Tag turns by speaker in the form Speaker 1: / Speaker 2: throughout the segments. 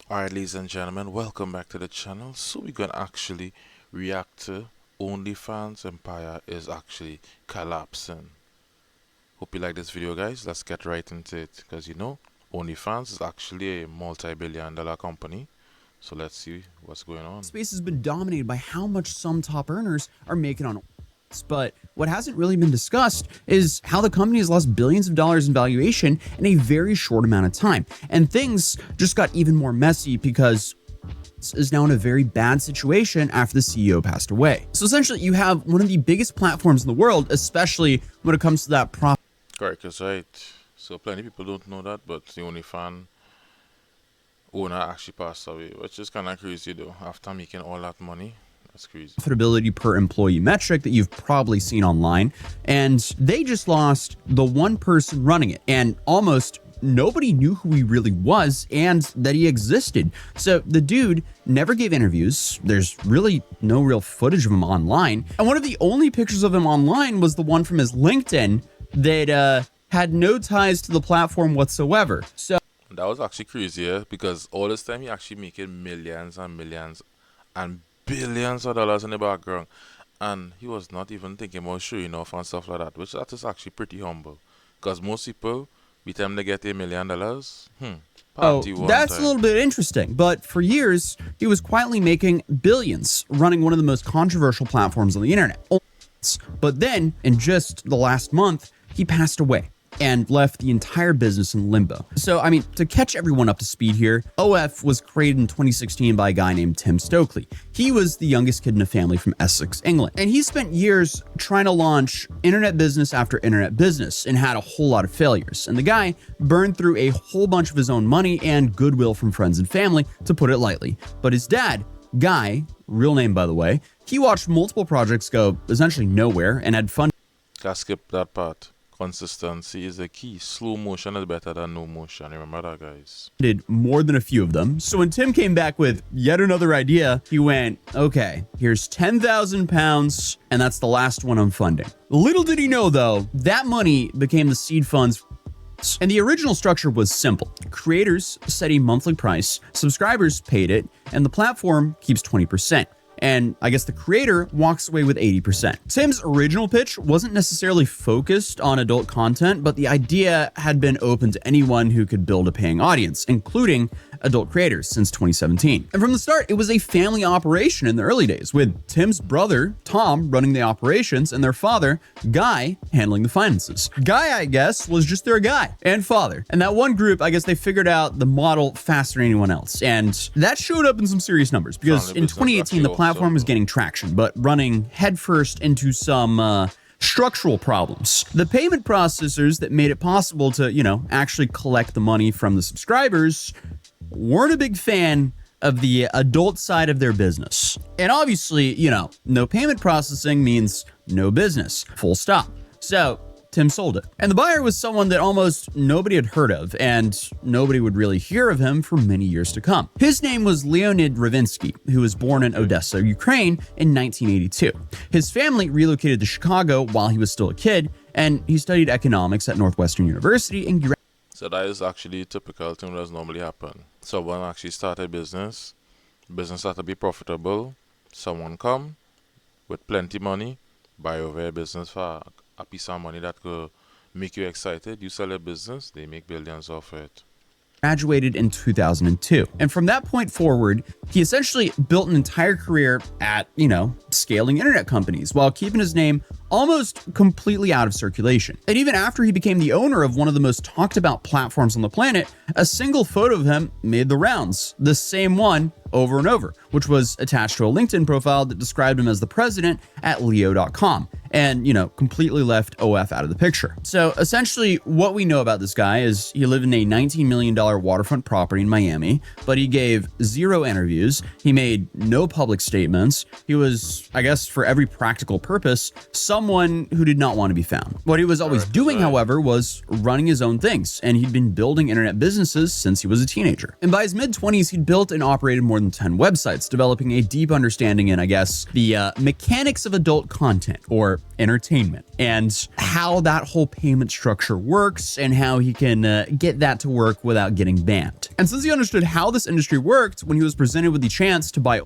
Speaker 1: Alright, ladies and gentlemen, welcome back to the channel. So we're gonna actually react to OnlyFans empire is actually collapsing. Hope you like this video, guys. Let's get right into it, because OnlyFans is actually a multi-billion-dollar company. So let's see what's going on.
Speaker 2: Space has been dominated by how much some top earners are making on OnlyFans. But what hasn't really been discussed is how the company has lost billions of dollars in valuation in a very short amount of time. And things just got even more messy because is now in a very bad situation after the CEO passed away. So essentially, you have one of the biggest platforms in the world, especially when it comes to that profit.
Speaker 1: Correct, that's right. So plenty of people don't know that, but the OnlyFans owner actually passed away, which is kind of crazy though. After making all that money, that's crazy.
Speaker 2: Profitability per employee metric that you've probably seen online, and they just lost the one person running it, and almost nobody knew who he really was and that he existed. So the dude never gave interviews. There's really no real footage of him online, and one of the only pictures of him online was the one from his LinkedIn that had no ties to the platform whatsoever. So
Speaker 1: that was actually crazy, yeah? Because all this time he actually making millions and millions and billions of dollars in the background, and he was not even thinking about showing off and stuff like that, which that is actually pretty humble. Because most people, by the time they get $1 million, party one
Speaker 2: that's
Speaker 1: time.
Speaker 2: a little bit interesting. But for years, he was quietly making billions running one of the most controversial platforms on the internet. But then, in just the last month, he passed away and left the entire business in limbo. So, I mean, to catch everyone up to speed here, OF was created in 2016 by a guy named Tim Stokely. He was the youngest kid in a family from Essex, England. And he spent years trying to launch internet business after internet business and had a whole lot of failures. And the guy burned through a whole bunch of his own money and goodwill from friends and family, to put it lightly. But his dad, Guy, real name by the way, he watched multiple projects go essentially nowhere and had fun.
Speaker 1: Gotta skip that part. Consistency is the key. Slow motion is better than no motion. Remember that, guys.
Speaker 2: Did more than a few of them. So when Tim came back with yet another idea, he went, okay, here's £10,000, and that's the last one I'm funding. Little did he know, though, that money became the seed funds. And the original structure was simple. Creators set a monthly price, subscribers paid it, and the platform keeps 20%. And I guess the creator walks away with 80%. Tim's original pitch wasn't necessarily focused on adult content, but the idea had been open to anyone who could build a paying audience, including adult creators, since 2017. And from the start, it was a family operation in the early days, with Tim's brother, Tom, running the operations, and their father, Guy, handling the finances. Guy, I guess, was just their guy and father. And that one group, I guess they figured out the model faster than anyone else. And that showed up in some serious numbers, because in 2018, the platform was getting traction, but running headfirst into some structural problems. The payment processors that made it possible to, actually collect the money from the subscribers weren't a big fan of the adult side of their business. And obviously, no payment processing means no business, full stop. So Tim sold it. And the buyer was someone that almost nobody had heard of, and nobody would really hear of him for many years to come. His name was Leonid Ravinsky, who was born in Odessa, Ukraine in 1982. His family relocated to Chicago while he was still a kid, and he studied economics at Northwestern University and
Speaker 1: So that is actually a typical thing that does normally happen. Someone actually start a business start to be profitable, someone come with plenty money, buy over a business for a piece of money that could make you excited. You sell a business, they make billions off it.
Speaker 2: Graduated in 2002. And from that point forward, he essentially built an entire career at, scaling internet companies while keeping his name almost completely out of circulation. And even after he became the owner of one of the most talked about platforms on the planet, a single photo of him made the rounds, the same one over and over, which was attached to a LinkedIn profile that described him as the president at Leo.com, and, completely left OF out of the picture. So essentially what we know about this guy is he lived in a $19 million waterfront property in Miami, but he gave 0 interviews. He made no public statements. He was, I guess, for every practical purpose, someone who did not want to be found. What he was always doing, however, was running his own things, and he'd been building internet businesses since he was a teenager. And by his mid-20s, he'd built and operated more more than 10 websites, developing a deep understanding in, I guess, the mechanics of adult content or entertainment and how that whole payment structure works and how he can get that to work without getting banned. And since he understood how this industry worked, when he was presented with the chance to buy,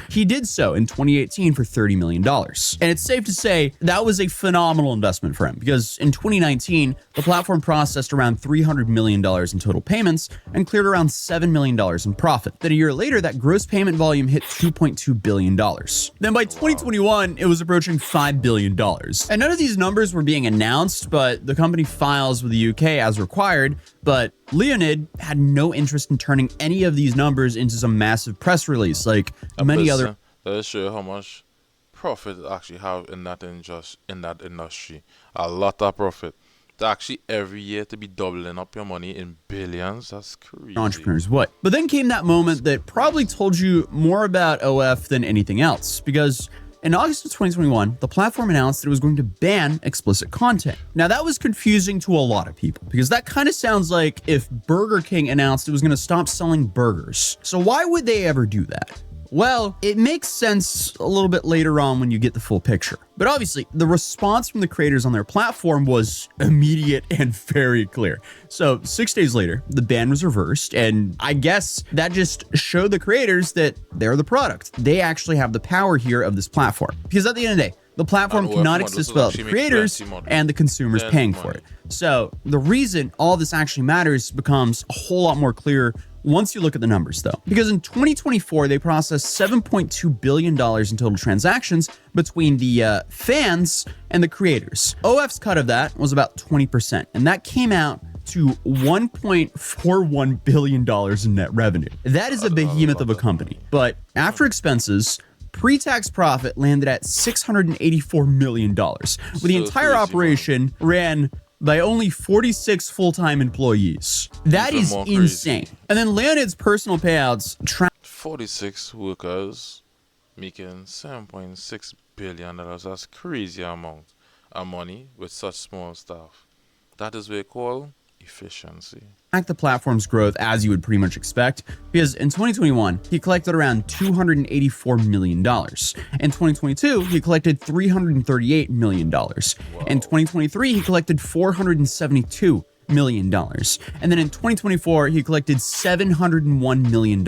Speaker 2: he did so in 2018 for $30 million. And it's safe to say that was a phenomenal investment for him because in 2019, the platform processed around $300 million in total payments and cleared around $7 million in profit. Then a year later, that gross payment volume hit $2.2 billion. Then by 2021, it was approaching $5 billion. And none of these numbers were being announced, but the company files with the UK as required. But Leonid had no interest in turning any of these numbers into some massive press release like many other.
Speaker 1: Let's show you how much profit they actually have in that industry. A lot of profit. To actually every year to be doubling up your money in billions, that's crazy.
Speaker 2: Entrepreneurs what? But then came that moment that probably told you more about OF than anything else, because in August of 2021, the platform announced that it was going to ban explicit content. Now, that was confusing to a lot of people because that kind of sounds like if Burger King announced it was going to stop selling burgers. So why would they ever do that? Well, it makes sense a little bit later on when you get the full picture. But obviously, the response from the creators on their platform was immediate and very clear. So 6 days later, the ban was reversed, and I guess that just showed the creators that they're the product. They actually have the power here of this platform. Because at the end of the day, the platform cannot exist without the creators and the consumers paying for it. So the reason all this actually matters becomes a whole lot more clear once you look at the numbers, though. Because in 2024, they processed $7.2 billion in total transactions between the fans and the creators. OF's cut of that was about 20%, and that came out to $1.41 billion in net revenue. That is a behemoth of a company. But after expenses, pre-tax profit landed at $684 million, with the entire operation ran by only 46 full-time employees. That is insane. And then Leonid's personal payouts
Speaker 1: 46 workers making $7.6 billion. That's crazy amount of money with such small staff. That is what we call efficiency.
Speaker 2: The platform's growth as you would pretty much expect, because in 2021 he collected around $284 million. In 2022 he collected $338 million. In 2023 he collected $472 million. And then in 2024 he collected $701 million,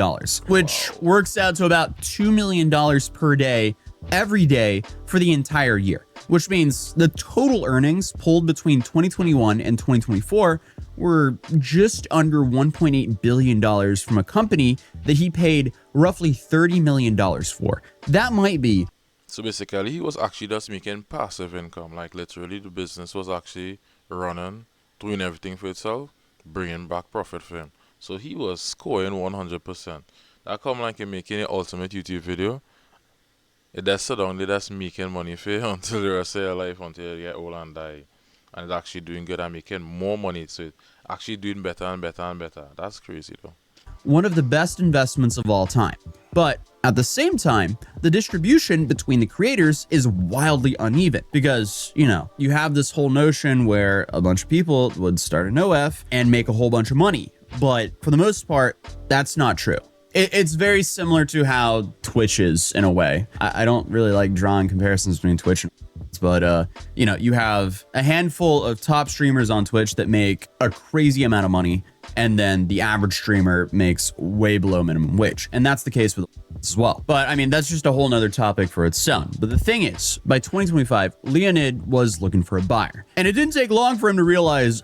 Speaker 2: which works out to about $2 million per day every day for the entire year, which means the total earnings pulled between 2021 and 2024 were just under $1.8 billion from a company that he paid roughly $30 million for. That might be.
Speaker 1: So basically, he was actually just making passive income. Like literally, the business was actually running, doing everything for itself, bringing back profit for him. So he was scoring 100%. That come like him making an ultimate YouTube video. It just sit down, they just making money for you until the rest of your life, until you get old and die. And it's actually doing good and making more money. So it's actually doing better and better and better. That's crazy though.
Speaker 2: One of the best investments of all time. But at the same time, the distribution between the creators is wildly uneven because, you know, you have this whole notion where a bunch of people would start an OF and make a whole bunch of money. But for the most part, that's not true. It's very similar to how Twitch is in a way. I don't really like drawing comparisons between Twitch and but you know, you have a handful of top streamers on Twitch that make a crazy amount of money, and then the average streamer makes way below minimum wage, and that's the case with as well. But I mean, that's just a whole nother topic for its own. But the thing is, by 2025, Leonid was looking for a buyer, and it didn't take long for him to realize,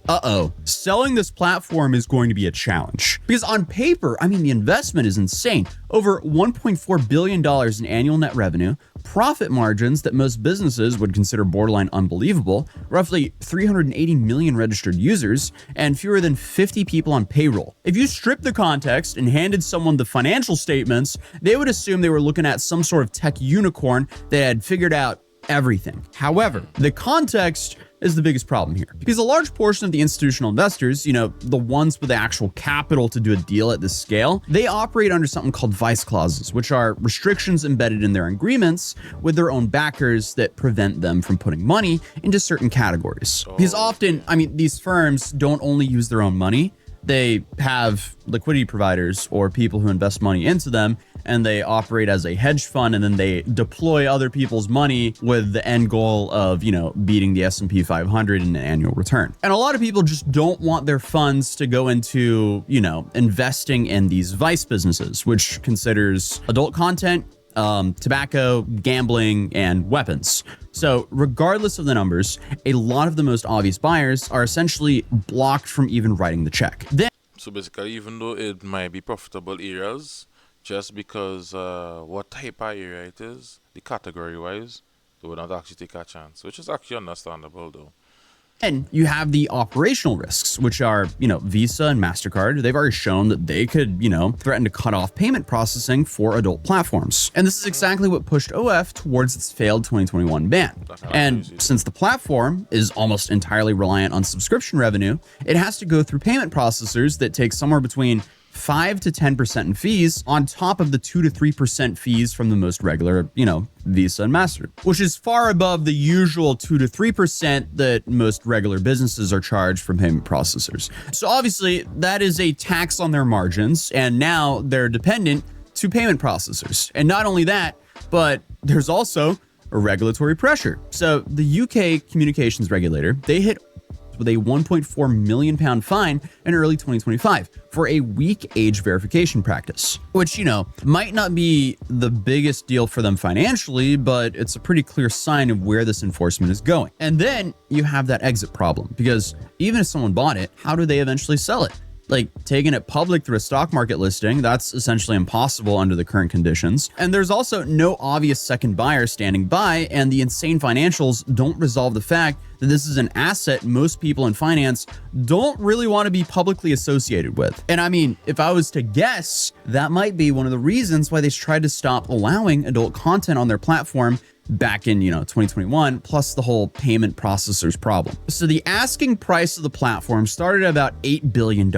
Speaker 2: selling this platform is going to be a challenge. Because on paper, I mean, the investment is insane. Over $1.4 billion in annual net revenue, profit margins that most businesses would consider borderline unbelievable, roughly 380 million registered users, and fewer than 50 people on payroll. If you strip the context and handed someone the financial statements, they would assume they were looking at some sort of tech unicorn that had figured out everything. However, the context is the biggest problem here, because a large portion of the institutional investors, you know, the ones with the actual capital to do a deal at this scale, they operate under something called vice clauses, which are restrictions embedded in their agreements with their own backers that prevent them from putting money into certain categories. Because often, I mean, these firms don't only use their own money, they have liquidity providers or people who invest money into them, and they operate as a hedge fund, and then they deploy other people's money with the end goal of, beating the S&P 500 in an annual return. And a lot of people just don't want their funds to go into, investing in these vice businesses, which considers adult content, tobacco, gambling, and weapons. So regardless of the numbers, a lot of the most obvious buyers are essentially blocked from even writing the check.
Speaker 1: So basically, even though it might be profitable areas, just because what type of area it is, the category wise, they would not actually take a chance, which is actually understandable though.
Speaker 2: And you have the operational risks, which are, Visa and MasterCard. They've already shown that they could, threaten to cut off payment processing for adult platforms. And this is exactly what pushed OF towards its failed 2021 ban. And since the platform is almost entirely reliant on subscription revenue, it has to go through payment processors that take somewhere between 5 to 10% in fees on top of the 2 to 3% fees from the most regular, Visa and Master, which is far above the usual 2 to 3% that most regular businesses are charged from payment processors. So obviously that is a tax on their margins, and now they're dependent to payment processors. And not only that, but there's also a regulatory pressure. So the UK communications regulator, they hit with a £1.4 million fine in early 2025 for a weak age verification practice, which, might not be the biggest deal for them financially, but it's a pretty clear sign of where this enforcement is going. And then you have that exit problem, because even if someone bought it, how do they eventually sell it? Like, taking it public through a stock market listing, that's essentially impossible under the current conditions. And there's also no obvious second buyer standing by, and the insane financials don't resolve the fact that this is an asset most people in finance don't really want to be publicly associated with. And I mean, if I was to guess, that might be one of the reasons why they tried to stop allowing adult content on their platform back in, 2021, plus the whole payment processors problem. So the asking price of the platform started at about $8 billion,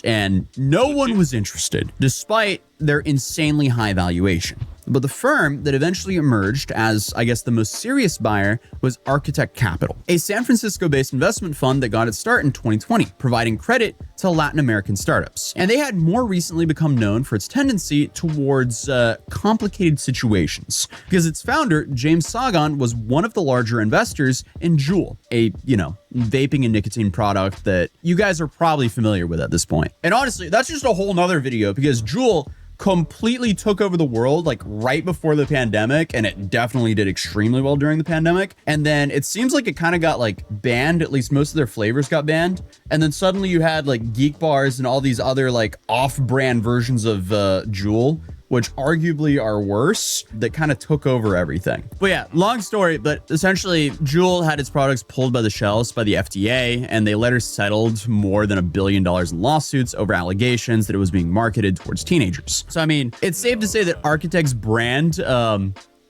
Speaker 2: and no one was interested, despite their insanely high valuation. But the firm that eventually emerged as, I guess, the most serious buyer was Architect Capital, a San Francisco-based investment fund that got its start in 2020, providing credit to Latin American startups. And they had more recently become known for its tendency towards complicated situations, because its founder, James Sagan, was one of the larger investors in Juul, a, vaping and nicotine product that you guys are probably familiar with at this point. And honestly, that's just a whole nother video, because Juul completely took over the world like right before the pandemic, and it definitely did extremely well during the pandemic. And then it seems like it kind of got like banned, at least most of their flavors got banned. And then suddenly you had like Geek Bars and all these other like off-brand versions of Juul, which arguably are worse, that kind of took over everything. But yeah, long story, but essentially Juul had its products pulled by the shelves by the FDA, and they later settled more than $1 billion in lawsuits over allegations that it was being marketed towards teenagers. So I mean, it's safe to say that Architect's brand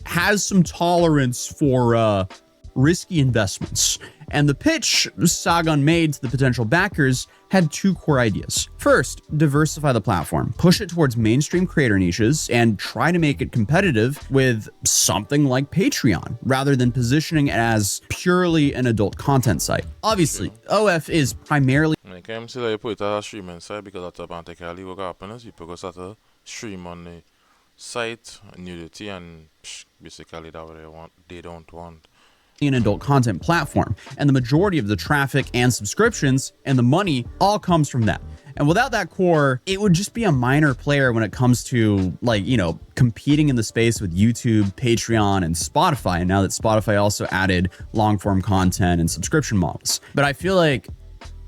Speaker 2: has some tolerance for risky investments. And the pitch Sagan made to the potential backers had two core ideas. First, diversify the platform, push it towards mainstream creator niches, and try to make it competitive with something like Patreon, rather than positioning it as purely an adult content site. Obviously, OF is primarily...
Speaker 1: I can see that you put it as a streaming site, because automatically what happens, people go start to stream on the site, nudity, and basically that's what they don't want.
Speaker 2: An adult content platform, and the majority of the traffic and subscriptions and the money all comes from that. And without that core, it would just be a minor player when it comes to like, competing in the space with YouTube, Patreon, and Spotify. And now that Spotify also added long form content and subscription models. But I feel like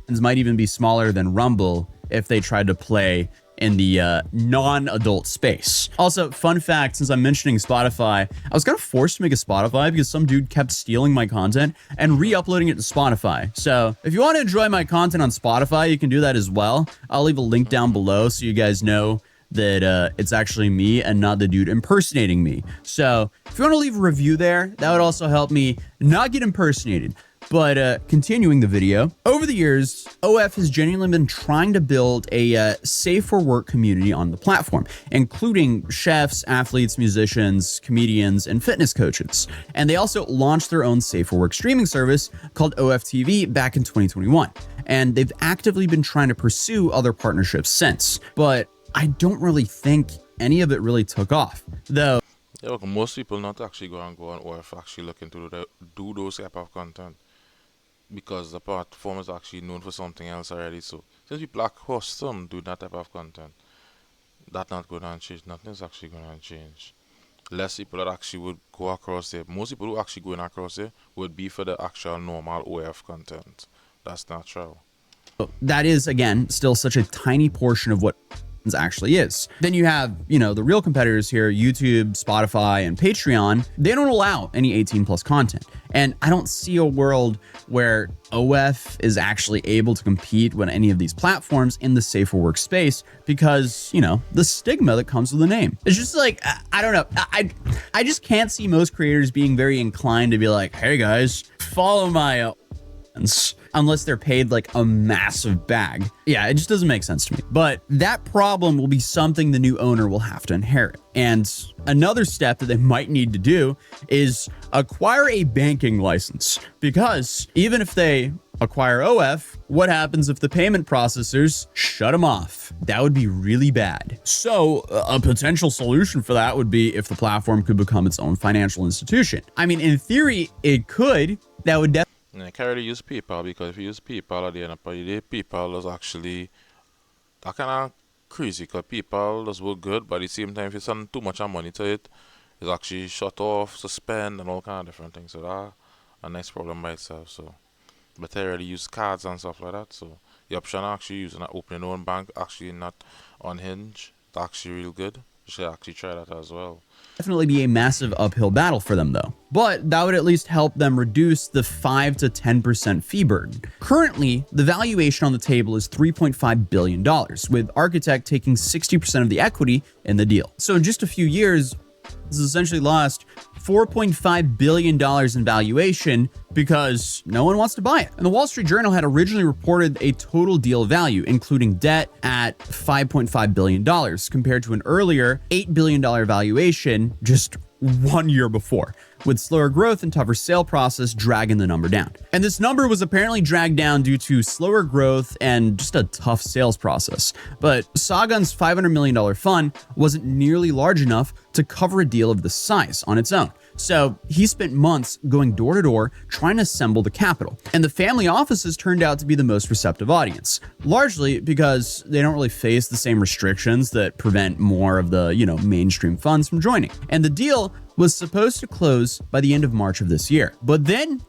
Speaker 2: it might even be smaller than Rumble if they tried to play in the non-adult space. Also, fun fact, since I'm mentioning Spotify, I was kind of forced to make a Spotify because some dude kept stealing my content and re-uploading it to Spotify. So if you want to enjoy my content on Spotify, you can do that as well. I'll leave a link down below so you guys know that it's actually me and not the dude impersonating me. So if you want to leave a review there, that would also help me not get impersonated. But continuing the video, over the years, OF has genuinely been trying to build a safe for work community on the platform, including chefs, athletes, musicians, comedians, and fitness coaches. And they also launched their own safe for work streaming service called OF TV back in 2021. and they've actively been trying to pursue other partnerships since. But I don't really think any of it really took off, though.
Speaker 1: Yeah, look, most people not actually go on OF actually looking to do those type of content because the platform is actually known for something else already. So since people are accustomed to that type of content, that's not going to change. Nothing's actually going to change. Less people that actually would go across there. Most people who actually going across there would be for the actual normal OF content. That's natural.
Speaker 2: That is, again, still such a tiny portion of what actually is. Then you have, the real competitors here, YouTube, Spotify, and Patreon. They don't allow any 18 plus content. And I don't see a world where OF is actually able to compete with any of these platforms in the safer work space because, the stigma that comes with the name. It's just like, I don't know. I just can't see most creators being very inclined to be like, hey guys, follow my unless they're paid like a massive bag. Yeah, it just doesn't make sense to me. But that problem will be something the new owner will have to inherit. And another step that they might need to do is acquire a banking license, because even if they acquire OF, what happens if the payment processors shut them off? That would be really bad. So a potential solution for that would be if the platform could become its own financial institution. I mean, in theory, it could. That would definitely.
Speaker 1: And I can't really use PayPal because if you use PayPal at the end of the day, PayPal is actually that kind of crazy because PayPal does work good, but at the same time, if you send too much money to it, it's actually shut off, suspend, and all kind of different things. So that's a nice problem by itself. So, but I already use cards and stuff like that. So the option of actually using opening your own bank, actually not on Hinge, it's actually real good. You should actually try that as well.
Speaker 2: Definitely be a massive uphill battle for them though. But that would at least help them reduce the 5 to 10% fee burden. Currently, the valuation on the table is $3.5 billion, with Architect taking 60% of the equity in the deal. So in just a few years, this has essentially lost $4.5 billion in valuation because no one wants to buy it. And the Wall Street Journal had originally reported a total deal value, including debt, at $5.5 billion compared to an earlier $8 billion valuation just 1 year before, with slower growth and tougher sale process dragging the number down. And this number was apparently dragged down due to slower growth and just a tough sales process. But Sagan's $500 million fund wasn't nearly large enough to cover a deal of this size on its own. So he spent months going door to door trying to assemble the capital. And the family offices turned out to be the most receptive audience, largely because they don't really face the same restrictions that prevent more of the, mainstream funds from joining. And the deal was supposed to close by the end of March of this year. But then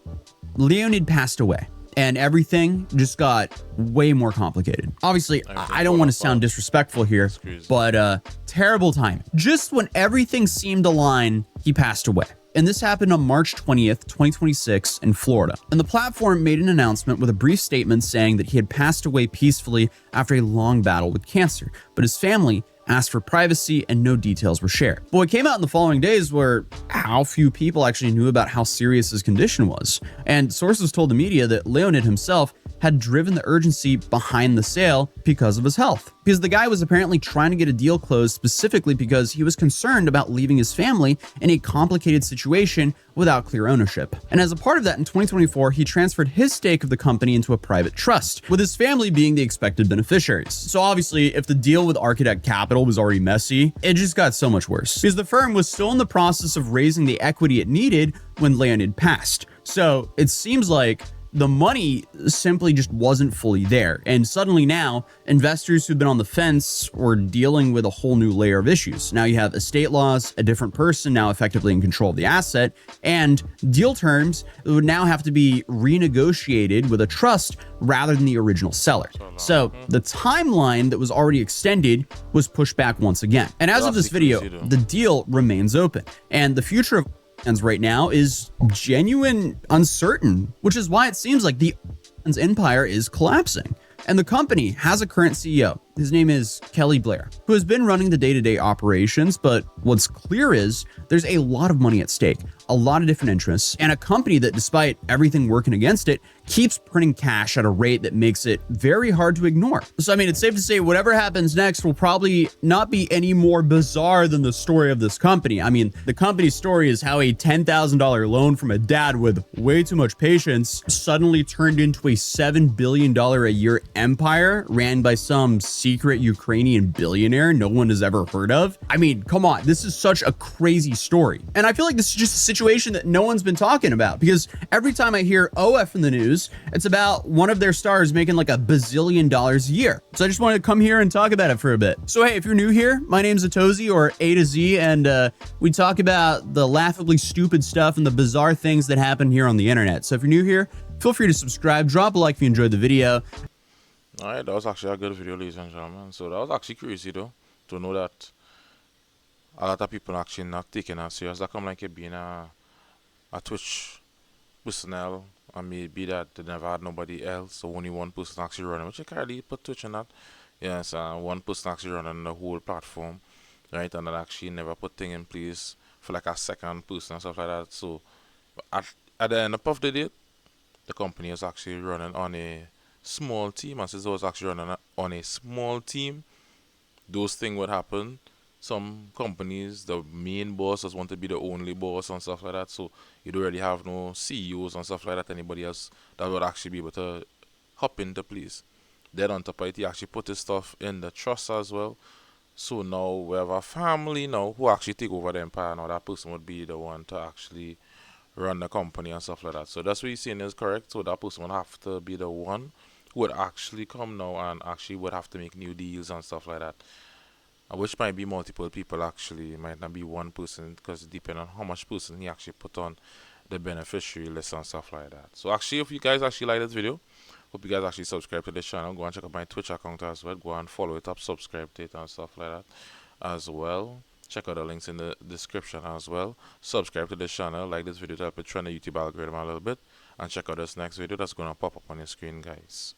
Speaker 2: Leonid passed away, and everything just got way more complicated. Obviously, I don't want to sound disrespectful here, but terrible time. Just when everything seemed aligned, he passed away. And this happened on March 20th, 2026 in Florida. And the platform made an announcement with a brief statement saying that he had passed away peacefully after a long battle with cancer, but his family asked for privacy and no details were shared. But what came out in the following days were how few people actually knew about how serious his condition was. And sources told the media that Leonid himself had driven the urgency behind the sale because of his health. Because the guy was apparently trying to get a deal closed specifically because he was concerned about leaving his family in a complicated situation without clear ownership. And as a part of that, in 2024, he transferred his stake of the company into a private trust, with his family being the expected beneficiaries. So obviously, if the deal with Architect Capital was already messy, it just got so much worse. Because the firm was still in the process of raising the equity it needed when Leonid passed. So it seems like the money simply just wasn't fully there. And suddenly now, investors who've been on the fence were dealing with a whole new layer of issues. Now you have estate laws, a different person now effectively in control of the asset, and deal terms that would now have to be renegotiated with a trust rather than the original seller. So the timeline that was already extended was pushed back once again. And as of this video, the deal remains open, and the future of right now is genuine uncertain, which is why it seems like the empire is collapsing. And the company has a current CEO, His name is Kelly Blair, who has been running the day-to-day operations, but what's clear is there's a lot of money at stake, a lot of different interests, and a company that, despite everything working against it, keeps printing cash at a rate that makes it very hard to ignore. So, I mean, it's safe to say whatever happens next will probably not be any more bizarre than the story of this company. I mean, the company's story is how a $10,000 loan from a dad with way too much patience suddenly turned into a $7 billion a year empire ran by some secret Ukrainian billionaire no one has ever heard of. I mean, come on, this is such a crazy story. And I feel like this is just a situation that no one's been talking about, because every time I hear OF in the news, it's about one of their stars making like $1 bazillion a year. So I just wanted to come here and talk about it for a bit. So hey, if you're new here, my name's Atozy, or A to Z, and we talk about the laughably stupid stuff and the bizarre things that happen here on the internet. So if you're new here, feel free to subscribe, drop a like if you enjoyed the video.
Speaker 1: Alright, that was actually a good video, ladies and gentlemen. So that was actually crazy though, to know that a lot of people actually not taking it serious. That come like it being a Twitch personnel, and maybe that they never had nobody else, so only one person actually running, which you can't really put Twitch on that. Yes, one person actually running the whole platform, right? And that actually never put thing in place for like a second person and stuff like that. So at the end of the day, the company is actually running on a small team, and since it was actually running on a small team, those things would happen. Some companies, the main boss just want to be the only boss and stuff like that, so you don't really have no CEOs and stuff like that, anybody else that would actually be able to hop into place. Then on top of it, he actually put his stuff in the trust as well. So now we have a family now who actually take over the empire. Now that person would be the one to actually run the company and stuff like that. So that's what you're saying is correct. So that person would have to be the one who would actually come now and actually would have to make new deals and stuff like that. Which might be multiple people actually, it might not be one person, because depending on how much person he actually put on the beneficiary list and stuff like that. So actually, if you guys actually like this video, hope you guys actually subscribe to this channel. Go and check out my Twitch account as well. Go and follow it up, subscribe to it and stuff like that as well. Check out the links in the description as well. Subscribe to this channel, like this video to help it trend the YouTube algorithm a little bit, and check out this next video that's going to pop up on your screen, guys.